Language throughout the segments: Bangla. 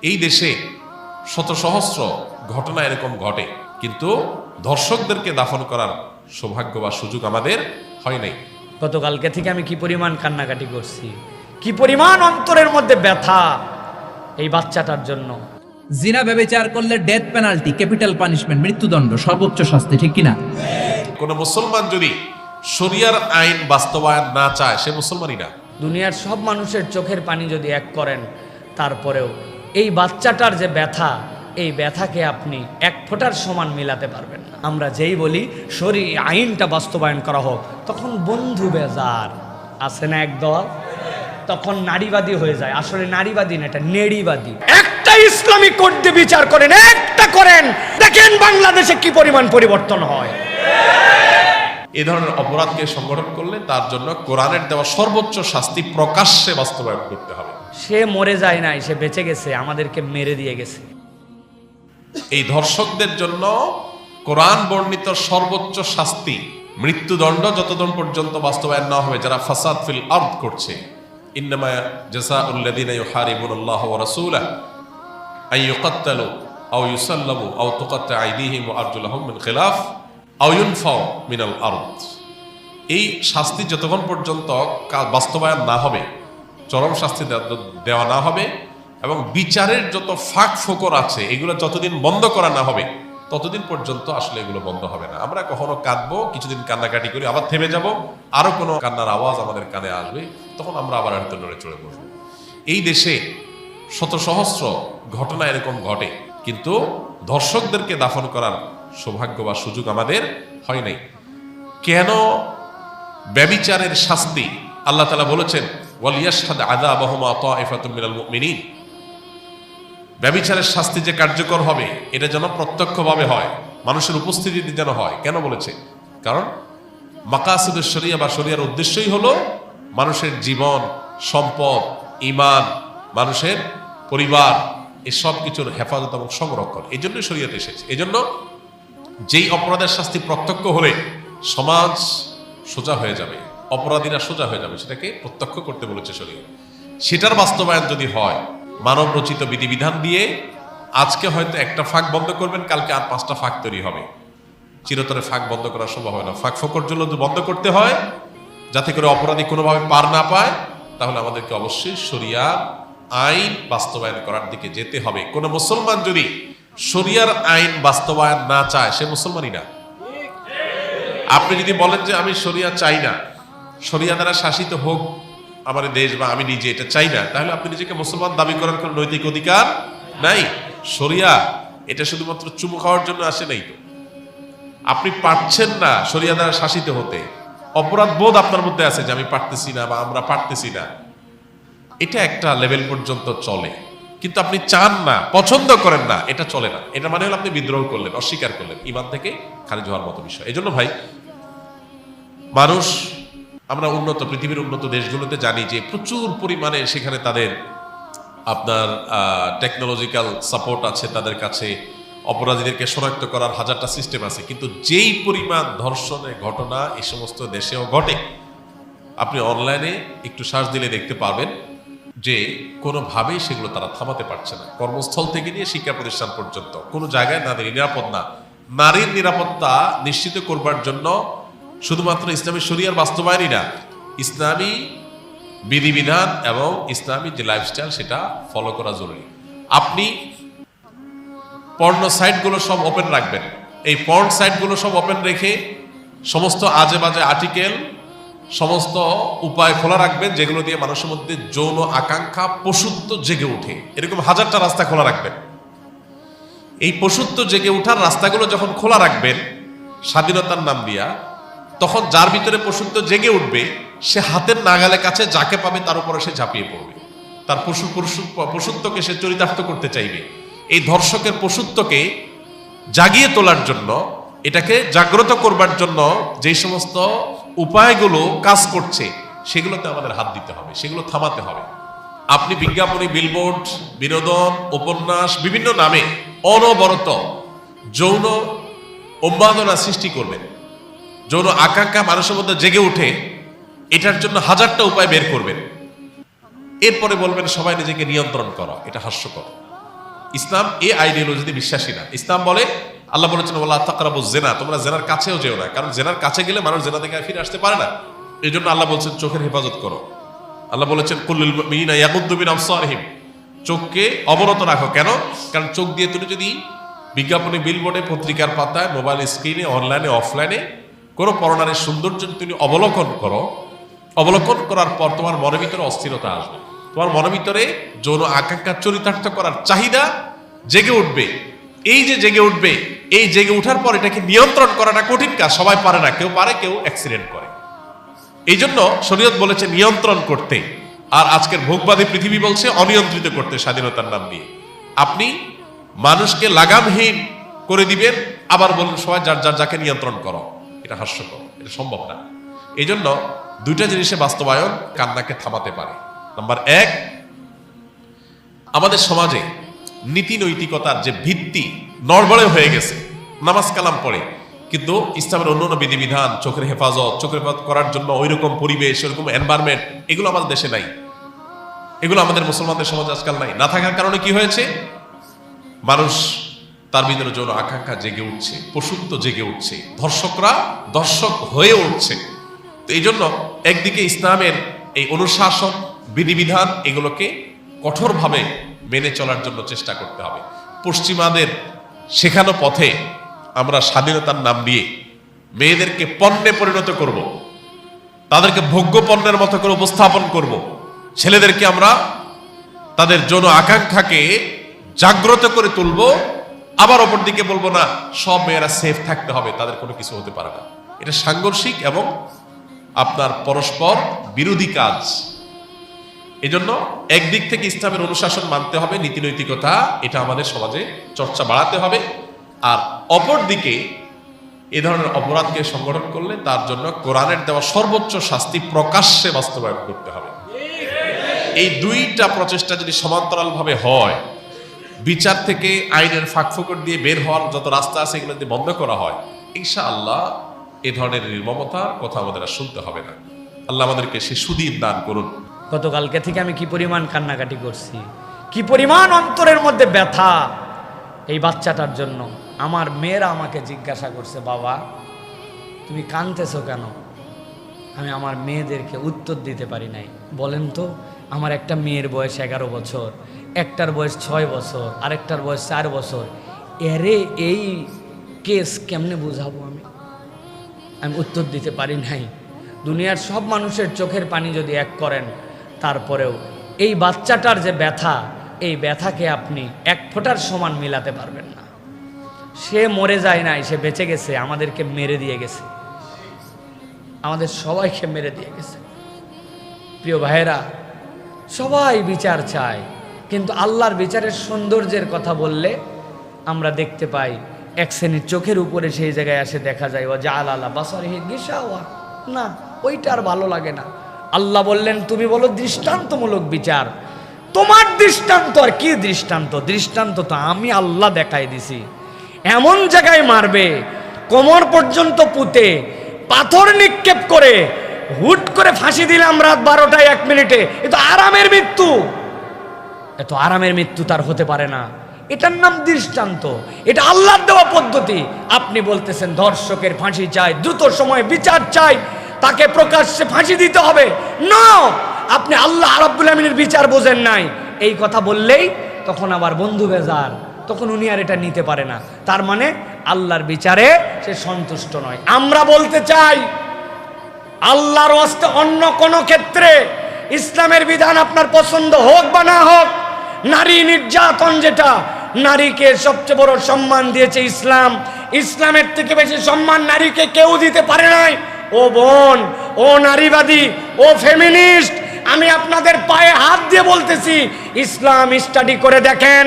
এই দেশে শত সহস্র ঘটনা এরকম ঘটে, কিন্তু ধর্ষকদেরকে দাফন করার সৌভাগ্য বা সুযোগ আমাদের হয় নাই। গতকালকে থেকে আমি কি পরিমাণ কান্নাকাটি করছি, কি পরিমাণ অন্তরের মধ্যে ব্যথা এই বাচ্চাটার জন্য। জিনা ব্যভিচার করলে ডেথ পেনাল্টি, ক্যাপিটাল পানিশমেন্ট, মৃত্যুদণ্ড, সর্বোচ্চ শাস্তি, ঠিক কিনা? কোন মুসলমান যদি শরিয়ার আইন বাস্তবায়ন না চায়, সে মুসলমানই না। দুনিয়ার সব মানুষের চোখের পানি যদি এক করেন, তারপরেও এই বাচ্চাটার যে ব্যথা, এই ব্যথাকে আপনি এক ফোঁটার সমান মিলাতে পারবেন না। আমরা যেই বলি শরীর আইনটা বাস্তবায়ন করা হোক, তখন বন্ধু বেজার আছে না একদল, তখন নারীবাদী হয়ে যায়। আসলে নারীবাদী না, এটা নেড়িবাদী। একটা ইসলামিক কোড দিয়ে বিচার করেন, একটা করেন, দেখেন বাংলাদেশে কি পরিমাণ পরিবর্তন হয়। এই ধরনের অপরাধকে সংগঠন করলে তার জন্য কোরআনের দেওয়া সর্বোচ্চ শাস্তি প্রকাশ্যে বাস্তবায়ন করতে হবে। সে মরে যায় নাই, সে বেঁচে গেছে, আমাদেরকে মেরে দিয়ে গেছে। এই ধর্ষকদের জন্য কোরআন বর্ণিত সর্বোচ্চ শাস্তি মৃত্যুদণ্ড, যতদিন পর্যন্ত বাস্তবায়ন না হবে যারা ফাসাদ ফিল আরদ করছে। ইন্নামা জাযাউল লাযিনা ইউহারিবুনাল্লাহ ওয়া রাসূলাহু আন ইউকাত্তালু আও ইউসাল্লাবু আও তুকাত্তা আইদিহিম ওয়া আরজুলুহুম মিন খিলাফ আও ইউনফাউ মিনাল আরদ। এই শাস্তি যতক্ষণ পর্যন্ত বাস্তবায়ন না হবে, চরম শাস্তি দেওয়া না হবে, এবং বিচারের যত ফাঁক ফোকর আছে এগুলো যতদিন বন্ধ করা না হবে, ততদিন পর্যন্ত আসলে এগুলো বন্ধ হবে না। আমরা কখনো কাঁদবো, কিছুদিন কান্নাকাটি করি, আবার থেমে যাব, আরো কোনো কান্নার আওয়াজ আমাদের কানে আসবে, তখন আমরা আবার হয়তো নড়ে চড়ে বসবো। এই দেশে শত সহস্র ঘটনা এরকম ঘটে, কিন্তু ধর্ষকদেরকে দাফন করার সৌভাগ্য বা সুযোগ আমাদের হয় নাই। কেন? ব্যভিচারের শাস্তি আল্লাহ তাআলা বলেছেন ওয়ালিয়াশহাদ আযাবাহুমা তাইফাতুম মিনাল মুমিনিন। ব্যভিচারের শাস্তি যে কার্যকর হবে, এটা যেন প্রত্যক্ষভাবে হয়, মানুষের উপস্থিতিতে যেন হয়। কেন বলেছে? কারণ মাকাসিদুশ শরিয়া বা শরিয়ার উদ্দেশ্যই হলো মানুষের জীবন, সম্পদ, ঈমান, মানুষের পরিবার, এই সব কিছুর হেফাজত এবং সংরক্ষণ। এই জন্যই শরিয়ত এসেছে। এই জন্য যেই অপরাধের শাস্তি প্রত্যক্ষ হলে সমাজ সোজা হয়ে যাবে, অপরাধীরা সোজা হয়ে যাবে, সেটাকে প্রত্যক্ষ করতে বলেছে শরিয়ত। সেটার বাস্তবায়ন যদি হয় মানব রচিত বিধিবিধান দিয়ে, আজকে হয়তো একটা ফাঁক বন্ধ করবেন, কালকে আর 5টা ফাঁক তৈরি হবে। চিরতরে ফাঁক বন্ধ করা সম্ভব হয় না। ফাঁক ফোকর জন্য বন্ধ করতে হয়, যাতে করে অপরাধী কোনোভাবে পার না পায়, তাহলে আমাদেরকে অবশ্যই শরিয়ার আইন বাস্তবায়ন করার দিকে যেতে হবে। কোনো মুসলমান যদি শরিয়ার আইন বাস্তবায়ন না চায়, সে মুসলমানই না। আপনি যদি বলেন যে আমি শরিয়া চাই না, শরিয়া দ্বারা শাসিত হোক আমার দেশ বা আমি নিজে, এটা চাই না, তাহলে আপনি নিজেকে মুসলমান দাবি করার কোনো নৈতিক অধিকার নাই। শরিয়া এটা শুধুমাত্র চুমু খাওয়ার জন্য আসে নাই তো। আপনি পারছেন না শরিয়া দ্বারা শাসিত হতে, অপরাধ বোধ আপনার মধ্যে আছে যে আমি পারতেছি না বা আমরা পারতেছি না, এটা একটা লেভেল পর্যন্ত চলে। কিন্তু আপনি চান না, পছন্দ করেন না, এটা চলে না। এটা মানে হলো আপনি বিদ্রোহ করলেন, অস্বীকার করলেন, ঈমান থেকে খারিজ হওয়ার মতো বিষয়। এই জন্য ভাই, মানুষ, আমরা উন্নত পৃথিবীর উন্নত দেশগুলোতে জানি যে প্রচুর পরিমাণে সেখানে তাদের আপনার টেকনোলজিক্যাল সাপোর্ট আছে, তাদের কাছে অপরাধীদেরকে শনাক্ত করার হাজারটা সিস্টেম আছে। কিন্তু যেই পরিমাণ ধর্ষণের ঘটনা এই সমস্ত দেশেও ঘটে, আপনি অনলাইনে একটু সার্চ দিলে দেখতে পারবেন যে কোনোভাবেই সেগুলো তারা থামাতে পারছে না। কর্মস্থল থেকে নিয়ে শিক্ষা প্রতিষ্ঠান পর্যন্ত কোনো জায়গায় নারীর নিরাপদ না। নারীর নিরাপত্তা নিশ্চিত করবার জন্য শুধুমাত্র ইসলামী শরিয়ার বাস্তবায়নই না, ইসলামী বিধিবিধান এবং ইসলামী যে লাইফস্টাইল সেটা ফলো করা জরুরি। আপনি পর্ন সাইটগুলো সব ওপেন রাখবেন। এই পর্ন সাইটগুলো সব ওপেন রেখে সমস্ত আজে বাজে আর্টিকেল, সমস্ত উপায় খোলা রাখবেন যেগুলো দিয়ে মানুষের মধ্যে যৌন আকাঙ্ক্ষা, পশুত্ব জেগে ওঠে। এরকম হাজারটা রাস্তা খোলা রাখবেন। এই পশুত্ব জেগে ওঠার রাস্তাগুলো যখন খোলা রাখবেন স্বাধীনতার নাম দিয়া, তখন যার ভিতরে পশুত্ব জেগে উঠবে, সে হাতের নাগালের কাছে যাকে পাবে তার উপরে সে ঝাঁপিয়ে পড়বে। তার পশুত্বকে সে চরিতার্থ করতে চাইবে। এই ধর্ষকের পশুত্বকে জাগিয়ে তোলার জন্য, এটাকে জাগ্রত করবার জন্য যে সমস্ত উপায়গুলো কাজ করছে, সেগুলোতে আমাদের হাত দিতে হবে, সেগুলো থামাতে হবে। আপনি বিজ্ঞাপনী, বিলবোর্ড, বিনোদন, উপন্যাস, বিভিন্ন নামে অনবরত যৌন উন্মাদনা সৃষ্টি করবেন, যৌন আকাঙ্ক্ষা মানুষের মধ্যে জেগে উঠে, এটার জন্য হাজারটা উপায় বের করবেন। এরপরে বলবেন সবাই নিজেকে নিয়ন্ত্রণ করা। এটা হাস্যকর। ইসলাম এই আইডিওলজিতে বিশ্বাসী না। ইসলাম বলে, আল্লাহ বলেছেন ওয়ালা তাকরাবুজ জিনা, তোমরা জেনার কাছেও যেও না, কারণ জেনার কাছে গেলে মানুষ জেনা থেকে ফিরে আসতে পারে না। এই জন্য আল্লাহ বলছেন চোখের হেফাজত করো। আল্লাহ বলেছেন কুল্লুল মুমিনিনা ইয়াগুদ্দু মিন আবসারিহিম, চোখকে অবনত রাখো। কেন? কারণ চোখ দিয়ে তুমি যদি বিজ্ঞাপনে, বিলবোর্ডে, পত্রিকার পাতায়, মোবাইল স্ক্রিনে, অনলাইনে, অফলাইনে কোনো পরনারীর সৌন্দর্য তুমি অবলোকন করো, অবলোকন করার পর তোমার মনের ভিতরে অস্থিরতা আসবে, তোমার মনের ভিতরে যৌন আকাঙ্ক্ষা চরিতার্থ করার চাহিদা জেগে উঠবে। এই যে জেগে উঠবে, এই জেগে ওঠার পর এটাকে নিয়ন্ত্রণ করাটা কঠিন কাজ, সবাই পারে না, কেউ পারে, কেউ অ্যাক্সিডেন্ট করে। এই জন্য শরীয়ত বলেছে নিয়ন্ত্রণ করতে, আর আজকের ভোগবাদী পৃথিবী বলছে অনিয়ন্ত্রিত করতে, স্বাধীনতার নাম দিয়ে। আপনি মানুষকে লাগামহীন করে দিবেন, আবার বলুন সবাই যার যার যাকে নিয়ন্ত্রণ করো। এটা হাস্যকর, এটা সম্ভব না। এই জন্য দুইটা জিনিসে বাস্তবায়ন কান্নাকে থামাতে পারে। নাম্বার এক, আমাদের সমাজে নীতি নৈতিকতার যে ভিত্তি নড়বড়ে হয়ে গেছে। নামাজ কালাম পড়ে, কিন্তু ইসলামের অন্যান্য বিধিবিধান, চোখের হেফাজত করার জন্য ওইরকম পরিবেশ, ওইরকম এনভায়রনমেন্ট, এগুলো আমাদের দেশে নাই। এগুলো আমাদের মুসলমানদের সমাজে আজকাল নাই। না থাকার কারণে কি হয়েছে? মানুষ তার ভিতরে যৌন আকাঙ্ক্ষা জেগে উঠছে, পশুত্ব জেগে উঠছে, ধর্ষকরা দর্শক হয়ে উঠছে। তো এই জন্য একদিকে ইসলামের এই অনুশাসন, বিধিবিধান, এগুলোকে কঠোরভাবে মেনে চলার জন্য চেষ্টা করতে হবে। পশ্চিমাদের শেখানো পথে আমরা স্বাধীনতার নাম দিয়ে মেয়েদেরকে পণ্যে পরিণত করব, তাদেরকে ভোগ্য পণ্যের মতো করে উপস্থাপন করব। ছেলেদেরকে আমরা তাদের যৌন আকাঙ্ক্ষাকে জাগ্রত করে তুলব, আবার অপরদিকে বলবো না সব মেয়েরা সেফ থাকতে হবে, তাদের কোনো কিছু হতে পারে না। এটা সাংঘর্ষিক এবং আপনার পরস্পর বিরোধী কাজ। এজন্য একদিক থেকে ইসলামের অনুশাসন মানতে হবে, নীতি নৈতিকতা, এটা আমাদের সমাজে চর্চা বাড়াতে হবে। আর অপর দিকে এ ধরনের অপরাধকে সংগঠন করলে তার জন্য কোরআনের দেওয়া সর্বোচ্চ শাস্তি প্রকাশ্যে বাস্তবায়ন করতে হবে। এই দুইটা প্রচেষ্টা যদি সমান্তরালভাবে হয়, বিচার থেকে আইনের ফাঁকফোকর দিয়ে বের হওয়ার যত রাস্তা আছে এগুলো যদি বন্ধ করা হয়, ইনশাআল্লাহ এ ধরনের নির্মমতার কথা আমাদের আর শুনতে হবে না। আল্লাহ আমাদেরকে সে সুদিন দান করুন। গতকালকে থেকে আমি কি পরিমাণ কান্নাকাটি করছি, কি পরিমাণ অন্তরের মধ্যে ব্যথা এই বাচ্চাটার জন্য। আমার মেয়েরা আমাকে জিজ্ঞাসা করছে, বাবা তুমি কাঁদতেছো কেন? আমি আমার মেয়েদেরকে উত্তর দিতে পারি নাই। বলেন তো, আমার একটা মেয়ের বয়স 11 বছর, একটার বয়স 6 বছর, আরেকটার বয়স 4 বছর। এরে এই কেস কেমনে বুঝাবো আমি উত্তর দিতে পারি নাই। দুনিয়ার সব মানুষের চোখের পানি যদি এক করেন, তারপরেও এই বাচ্চাটার যে ব্যথা, এই ব্যথাকে আপনি এক ফোঁটার সমান মিলাতে পারবেন না। সে মরে যায় নাই, সে বেঁচে গেছে, আমাদেরকে মেরে দিয়ে গেছে, আমাদের সবাইকে মেরে দিয়ে গেছে। প্রিয় ভাইয়েরা, সবাই বিচার চায়, কিন্তু আল্লাহর বিচারের সৌন্দর্যের কথা বললে আমরা দেখতে পাই এক শ্রেণীর চোখের উপরে সেই জায়গায় আসে দেখা যায় ও জাল আলা বাসারিহি গিশাওয়া, না ওইটা আর ভালো লাগে না। আল্লাহ বললেন তুমি বলো দৃষ্টান্তমূলক বিচার। তোমার দৃষ্টান্ত আর কি দৃষ্টান্ত? দৃষ্টান্ত তো আমি আল্লাহ দেখাই দিছি। এমন জায়গায় মারবে, কোমর পর্যন্ত পুঁতে পাথর নিক্ষেপ করে হুট করে ফাঁসি দিলাম রাত 12টায় 1 মিনিটে, এ তো আরামের মৃত্যু। এত আরামের মৃত্যু তার হতে পারে না। এটার নাম দৃষ্টান্ত, এটা আল্লাহর দেওয়া পদ্ধতি। আপনি বলতেছেন ধর্ষকের ফাঁসি চাই, দ্রুত সময়ে বিচার চাই, তাকে প্রকাশ্যে ফাঁসি দিতে হবে। না, আপনি আল্লাহ রাব্বুল আমিনের বিচার বোঝেন নাই। এই কথা বললেই তখন আবার বন্ধু বেজার, তখন উনি আর এটা নিতে পারে না। তার মানে আল্লাহর বিচারে সে সন্তুষ্ট নয়। আমরা বলতে চাই আল্লাহর ওয়াস্তে অন্য কোনো ক্ষেত্রে ইসলামের বিধান আপনার পছন্দ হোক বা না হোক, নারী নির্যাতন, যেটা নারীকে সবচেয়ে বড় সম্মান দিয়েছে ইসলাম, ইসলামের থেকে বেশি সম্মান নারীকে কেউ দিতে পারে নাই। ও বোন, ও নারীবাদী, ও ফেমিনিস্ট, আমি আপনাদের পায়ে হাত দিয়ে বলতেছি, ইসলাম স্টাডি করে দেখেন।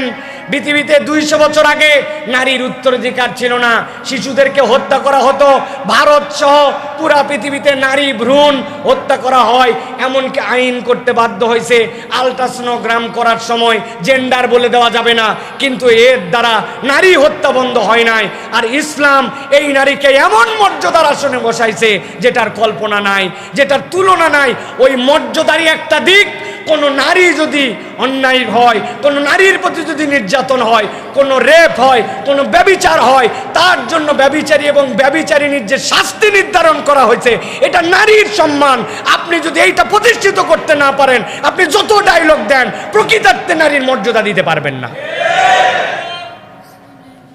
পৃথিবীতে 200 বছর আগে নারীর উত্তরাধিকার ছিল না, শিশুদেরকে হত্যা করা হতো। ভারত সহ পুরা পৃথিবীতে নারী ভ্রূণ হত্যা করা হয়, এমনকি আইন করতে বাধ্য হয়েছে আলট্রাসোনোগ্রাম করার সময় জেন্ডার বলে দেওয়া যাবে না। কিন্তু এর দ্বারা নারী হত্যা বন্ধ হয় নাই। আর ইসলাম এই নারীকে এমন মর্যাদার আসনে বসাইছে যেটার কল্পনা নাই, যেটার তুলনা নাই। ওই মর্যাদারই একটা দিক কোন নারী যদি অন্যায় হয়, কোন নারীর প্রতি যদি নির্যাতন হয়, কোন রেপ হয়, কোন ব্যভিচার হয়, তার জন্য ব্যভিচারী এবং ব্যভিচারিণীর যে শাস্তি নির্ধারণ করা হয়েছে, এটা নারীর সম্মান। আপনি যদি এইটা প্রতিষ্ঠিত করতে না পারেন, আপনি যত ডায়লগ দেন, প্রকৃতার্থে নারীর মর্যাদা দিতে পারবেন না।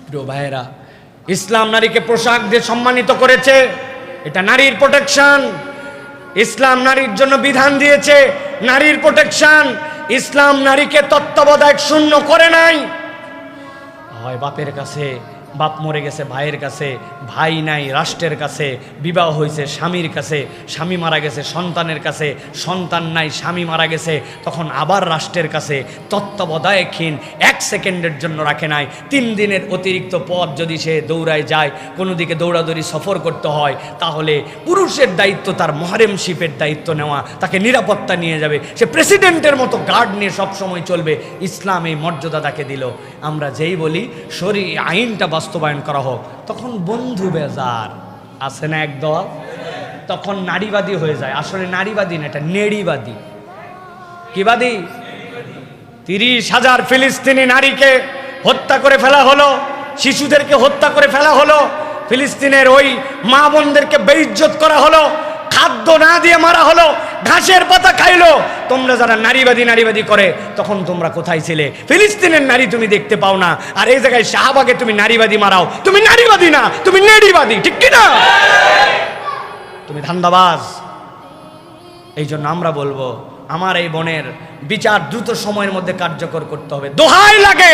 প্রিয় ভাইয়েরা, ইসলাম নারীকে পোশাক দিয়ে সম্মানিত করেছে, এটা নারীর প্রোটেকশন। ইসলাম নারীর জন্য বিধান দিয়েছে, নারীর প্রোটেকশন। ইসলাম নারীকে তত্ত্বাবধায়ক শূন্য করে নাই। হয় বাপের কাছে, বাপ মরে গেছে ভাইয়ের কাছে, ভাই নাই রাষ্ট্রের কাছে, বিবাহ হয়েছে স্বামীর কাছে, স্বামী মারা গেছে সন্তানের কাছে, সন্তান নাই স্বামী মারা গেছে, তখন আবার রাষ্ট্রের কাছে। তত্ত্বাবধায়কহীন, 1 সেকেন্ডের জন্য রাখে নাই। 3 দিনের অতিরিক্ত পথ যদি সে দৌড়ায় যায়, কোনো দিকে দৌড়াদৌড়ি সফর করতে হয়, তাহলে পুরুষের দায়িত্ব তার মহরেমশিপের দায়িত্ব নেওয়া, তাকে নিরাপত্তা নিয়ে যাবে, সে প্রেসিডেন্টের মতো গার্ড নিয়ে সবসময় চলবে। ইসলাম এই মর্যাদা তাকে দিল। আমরা যেই বলি শরীর আইনটা বাস্তবায়ন করা হোক, তখন বন্ধু বেজার আছে না একদল, তখন নারীবাদী হয়ে যায়। আসলে নারীবাদী না, এটা নেড়িবাদী। কিবাদী? 30,000 ফিলিস্তিনি নারীকে হত্যা করে ফেলা হলো, শিশুদেরকে হত্যা করে ফেলা হলো, ফিলিস্তিনের ওই মা বোনদেরকে বেইজ্জত করা হলো, খাদ্য না দিয়ে মারা হলো, ঘাসের পাতা খাইলো। তোমরা যারা নারীবাদী নারীবাদী করে, তখন তোমরা কোথায় ছিলে? ফিলিস্তিনের নারী তুমি দেখতে পাও না, আর এই জায়গায় শাহবাগে তুমি নারীবাদী মারাও। তুমি নারীবাদী না, তুমি নেড়িবাদী, ঠিক কি না? তুমি ধান্দাবাজ। এই জন্য আমরা বলবো, আমার এই বোনের বিচার দ্রুত সময়ের মধ্যে কার্যকর করতে হবে। দোহাই লাগে,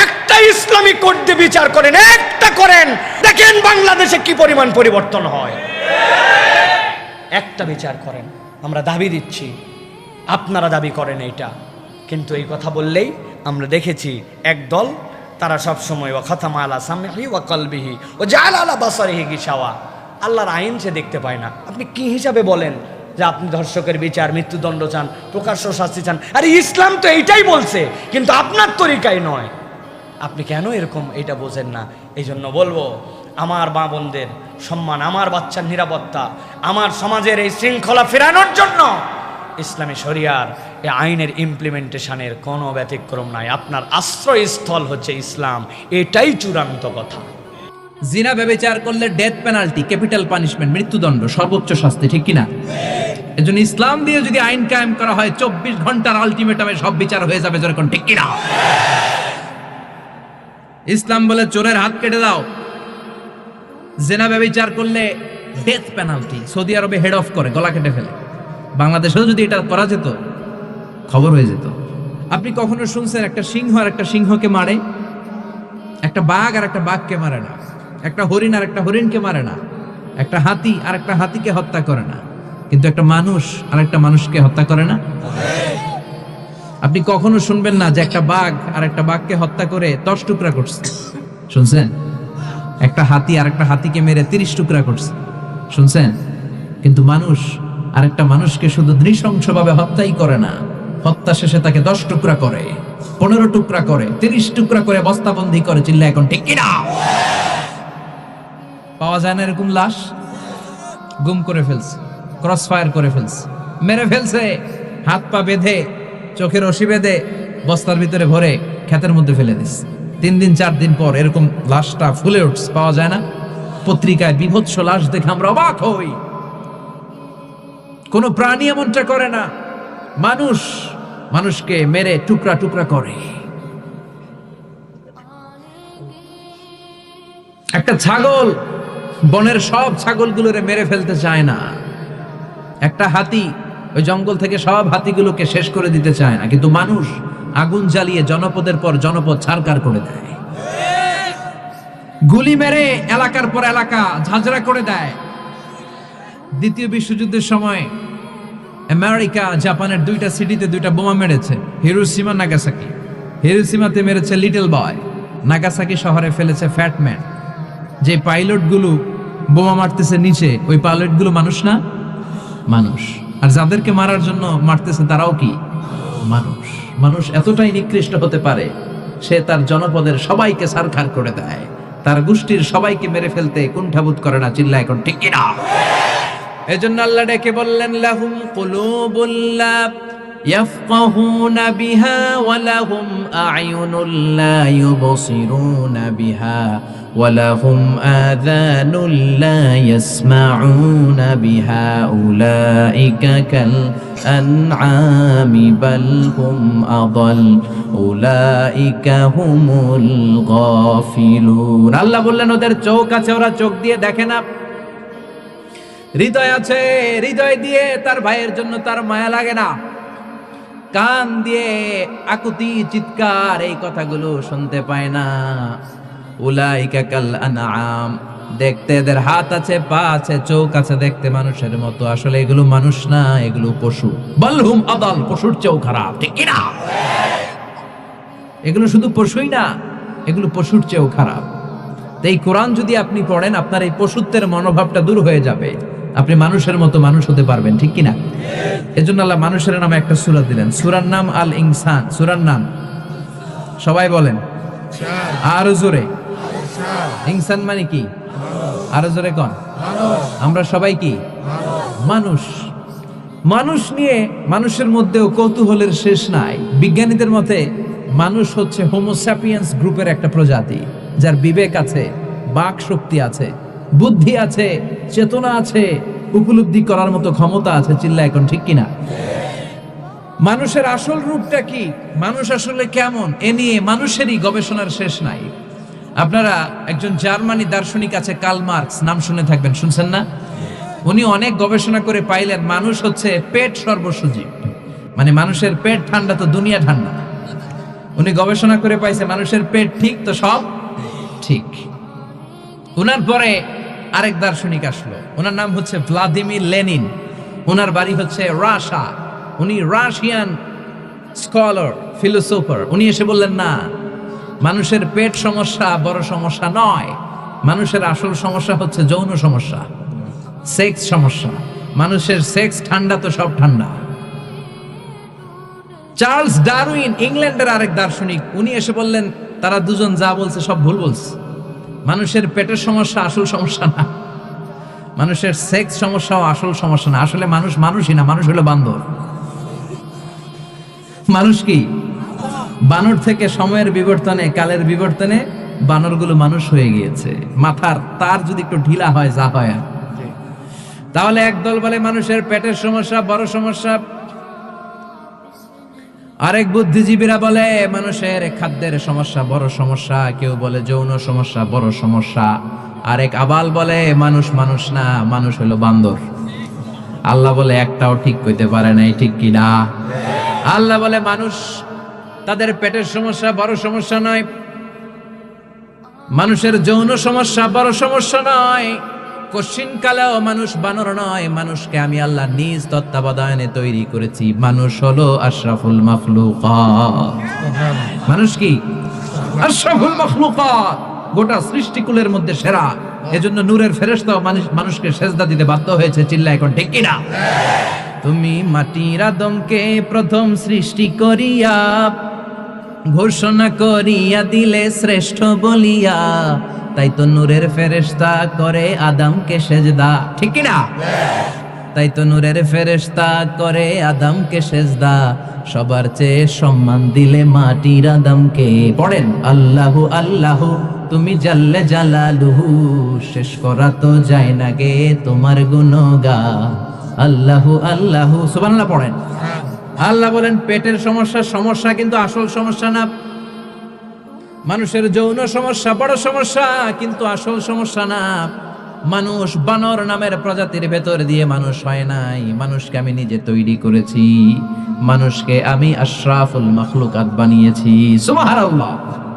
একটা ইসলামিক কোর্ট দিয়ে বিচার করেন, একটা করেন, দেখেন বাংলাদেশে কি পরিমাণ পরিবর্তন হয়। একটা বিচার করেন। আমরা দাবি দিচ্ছি, আপনারা দাবি করেন এইটা, কিন্তু এই কথা বললেই আমরা দেখেছি একদল, তারা সব সময় ওয়া খাতামা আলা সামঈহি ওয়া কলবিহি ওয়া জাআলা আলা বাসারিহি গিশাওয়া। আল্লাহর আইন সে দেখতে পায় না। আপনি কি হিসাবে বলেন যে আপনি ধর্ষকের বিচার, মৃত্যুদণ্ড চান, প্রকাশ্য শাস্তি চান? আরে ইসলাম তো এইটাই বলছে, কিন্তু আপনার তরিকায় নয়। আপনি কেন এরকম এটা বোঝেন না? এই জন্য বলবো, আমার মা বোনদের সম্মান, আমার বাচ্চার নিরাপত্তা, আমার সমাজের এই শৃঙ্খলা ফেরানোর জন্য ইসলামী শরিয়ার এই আইনের ইমপ্লিমেন্টেশনের কোনো ব্যতিক্রম নাই। আপনার আশ্রয়স্থল হচ্ছে ইসলাম, এটাই চূড়ান্ত কথা। জিনা ব্যভিচার করলে ডেথ পেনাল্টি, ক্যাপিটাল পানিশমেন্ট, মৃত্যুদণ্ড, সর্বোচ্চ শাস্তি, ঠিক কিনা? এজন্য ইসলাম দিয়ে যদি আইন কায়েম করা হয়, 24 ঘন্টার আলটিমেটামে সব বিচার হয়ে যাবে, যেরকম, ঠিক কিনা? ইসলাম বলে চোরের হাত কেটে দাও। জিনা ব্যভিচার করলে ডেথ পেনাল্টি। সৌদি আরবে হেড অফ করে, গলা কেটে ফেলে। বাংলাদেশেও যদি এটা করা যেত, খবর হয়ে যেত। আপনি কখনো শুনছেন একটা সিংহ আর একটা সিংহকে মারে? একটা বাঘ আর একটা বাঘকে মারে না, একটা হরিণ আর একটা হরিণকে মারে না, একটা হাতি আর একটা হাতিকে হত্যা করে না, কিন্তু একটা মানুষ আর একটা মানুষকে হত্যা করে না। আপনি কখনো শুনবেন না যে একটা বাঘ আর একটা বাঘকে হত্যা করে 10 টুকরা করছে? শুনছেন? একটা হাতি আর একটা হাতিকে মেরে 30 টুকরা করছে, শুনছেন? কিন্তু মানুষ আর একটা মানুষকে শুধু নৃশংসভাবে হত্যাই করে না, হত্যা শেষে তাকে 10 টুকরা করে, 15 টুকরা করে, 30 টুকরা করে বস্তাবন্দি করে। চিল্লা এখন, ঠিক কিনা? পাওয়া যায় না এরকম লাশ? গুম করে ফেলছে, ক্রস ফায়ার করে ফেলছে, মেরে ফেলছে, হাত পা বেঁধে, চোখের রশি বেঁধে, বস্তার ভিতরে ভরে ক্ষেতের মধ্যে ফেলে দিচ্ছে। 3 দিন 4 দিন পর এরকম লাশটা ফুলে উঠছে, পাওয়া যায় না? পত্রিকায় বিভৎস লাশ দেখে আমরা অবাক হই। কোন প্রাণী এমনটা করে না, মানুষ মানুষকে মেরে টুকরা টুকরা করে। একটা ছাগল বনের সব ছাগলগুলোরে মেরে ফেলতে চায় না, একটা হাতি ওই জঙ্গল থেকে সব হাতিগুলোকে শেষ করে দিতে চায় না, কিন্তু মানুষ আগুন জ্বালিয়ে জনপদের পর জনপদ ছারকার করে দেয়, গুলি মেরে এলাকার পর এলাকা ঝাঁঝরা করে দেয়। দ্বিতীয় বিশ্বযুদ্ধের সময় আমেরিকা জাপানের 2টা সিটিতে 2টা বোমা মেরেছে, হিরোশিমা নাগাসাকি। হিরোশিমাতে মেরেছে লিটল বয়, নাগাসাকি শহরে ফেলেছে ফ্যাট ম্যান। যে পাইলটগুলো বোমা মারতেছে নিচে, ওই পাইলটগুলো মানুষ না? মানুষ। আর যাদেরকে মারার জন্য মারতেছে তারাও কি মানুষ? মানুষ এতটাই নিকৃষ্ট হতে পারে, সে তার জনপদের সবাইকে ছারখার করে দেয়, তার গোষ্ঠীর সবাইকে মেরে ফেলতে কুণ্ঠাবোধ করে না। চিল্লা এখন, ঠিক কিনা? এজন্য আল্লাহ ডেকে বললেন, লাহুম কুলুবুল লা يفقهون بها ولهم أعين لا يبصرون بها ولهم آذان لا يسمعون بها أولئك كالأنعام بل هم أضل أولئك هم الغافلون আল্লাহ বললেন ওদের চোখ আছে ওরা চোখ দিয়ে দেখে না হৃদয় আছে হৃদয় দিয়ে তার ভাইয়ের জন্য তার মায়া লাগে না কান দিয়ে আকুতি চিৎকার এই কথাগুলো শুনতে পায় না উলাইকা কাল আনআম দেখতে এদের হাত আছে পা আছে চোখ আছে দেখতে মানুষের মতো আসলে এগুলো মানুষ না এগুলো পশু বলহুম আদাল পশুর চেয়েও খারাপ ঠিক কি না এগুলো শুধু পশুই না এগুলো পশুর চেয়েও খারাপ তো এই কোরআন যদি আপনি পড়েন আপনার এই পশুত্বের মনোভাবটা দূর হয়ে যাবে আপনি মানুষের মতো মানুষ হতে পারবেন ঠিক কি না এজন্য আল্লাহ মানুষের নামে একটা সূরা দিলেন সূরার নাম আল ইনসান সূরার নাম সবাই বলেন আরো জোরে ইনসান মানে কি আরো জোরে কোন আমরা সবাই কি মানুষ মানুষ নিয়ে মানুষের মধ্যেও কৌতূহলের শেষ নাই বিজ্ঞানীদের মতে মানুষ হচ্ছে হোমো স্যাপিয়েন্স গ্রুপের একটা প্রজাতি যার বিবেক আছে বাক শক্তি আছে বুদ্ধি আছে চেতনা আছে উপলব্ধি করার মতো ক্ষমতা আছে চিল্লা এখন ঠিক কিনা মানুষের আসল রূপটা কি মানুষ আসলে কেমন এ নিয়ে মানুষেরই গবেষণার শেষ নাই আপনারা একজন জার্মানি দার্শনিক আছে কার্ল মার্কস নাম শুনে থাকবেন শুনছেন না উনি অনেক গবেষণা করে পাইলেন মানুষ হচ্ছে পেট সর্বস্ব জীব মানে মানুষের পেট ঠান্ডা তো দুনিয়া ঠান্ডা উনি গবেষণা করে পাইছে মানুষের পেট ঠিক তো সব ঠিক উনার পরে আরেক দার্শনিক আসলো ওনার নাম হচ্ছে ভ্লাদিমির লেনিন ওনার বাড়ি হচ্ছে রাশিয়া উনি রাশিয়ান স্কলার ফিলোসোফার উনি এসে বললেন না মানুষের পেট সমস্যা বড় সমস্যা নয় মানুষের আসল সমস্যা হচ্ছে যৌন সমস্যা সেক্স সমস্যা মানুষের সেক্স ঠান্ডা তো সব ঠান্ডা চার্লস ডারউইন ইংল্যান্ডের আরেক দার্শনিক উনি এসে বললেন তারা দুজন যা বলছে সব ভুল বলছে মানুষের পেটের সমস্যা আসল সমস্যা না মানুষের সেক্স সমস্যাও আসল সমস্যা না আসলে মানুষ মানুষই না মানুষ হলো বান্দর মানুষ কি বানর থেকে সময়ের বিবর্তনে কালের বিবর্তনে বানরগুলো মানুষ হয়ে গিয়েছে মাথার তার যদি একটু ঢিলা হয় যা হয় তাহলে একদল বলে মানুষের পেটের সমস্যা বড় সমস্যা আরেক বুদ্ধিজীবীরা বলে মানুষের খাদ্যের সমস্যা বড় সমস্যা কেউ বলে যৌন সমস্যা বড় সমস্যা আরেক আবাল বলে মানুষ মানুষ না মানুষ হলো বান্দর আল্লাহ বলে একটাও ঠিক কইতে পারে নাই ঠিক কি না আল্লাহ বলে মানুষ তাদের পেটের সমস্যা বড় সমস্যা নয় মানুষের যৌন সমস্যা বড় সমস্যা নয় কশিন কালেও মানুষ বানর নয় মানুষকে আমি আল্লাহ নিজ তত্ত্বাবধানে তৈরি করেছি মানুষ হলো আশরাফুল মাখলুকাত মানুষ কি আশরাফুল মাখলুকাত গোটা সৃষ্টিকুলের মধ্যে সেরা এজন্য নূরের ফেরেশতাও মানুষকে সেজদা দিতে বাধ্য হয়েছে চিল্লা এখন ঠিক কিনা তুমি মাটির আদমকে প্রথম সৃষ্টি করিয়া ঘোষণা করিয়া দিলে শ্রেষ্ঠ বলিয়া তাই তো নূরের ফেরেশতা করে আদমকে সেজদা ঠিক কি না তাই তো নূরের ফেরেশতা করে আদমকে সেজদা সবার চেয়ে সম্মান দিলে মাটির আদমকে পড়েন আল্লাহু আল্লাহু তুমি জাল্লে জালালুহু শেষ করা তো যায় না গে তোমার গুণগান আল্লাহু আল্লাহু সুবহানাল্লাহ পড়েন আল্লাহ বলেন পেটের সমস্যা কিন্তু আসল সমস্যা না মানুষের যৌন সমস্যা বড় সমস্যা কিন্তু আসল সমস্যা না মানুষ বানর নামের প্রজাতির ভেতর দিয়ে মানুষ হয় নাই মানুষকে আমি নিজে তৈরি করেছি মানুষকে আমি আশরাফুল মাখলুকাত বানিয়েছি সুবহানাল্লাহ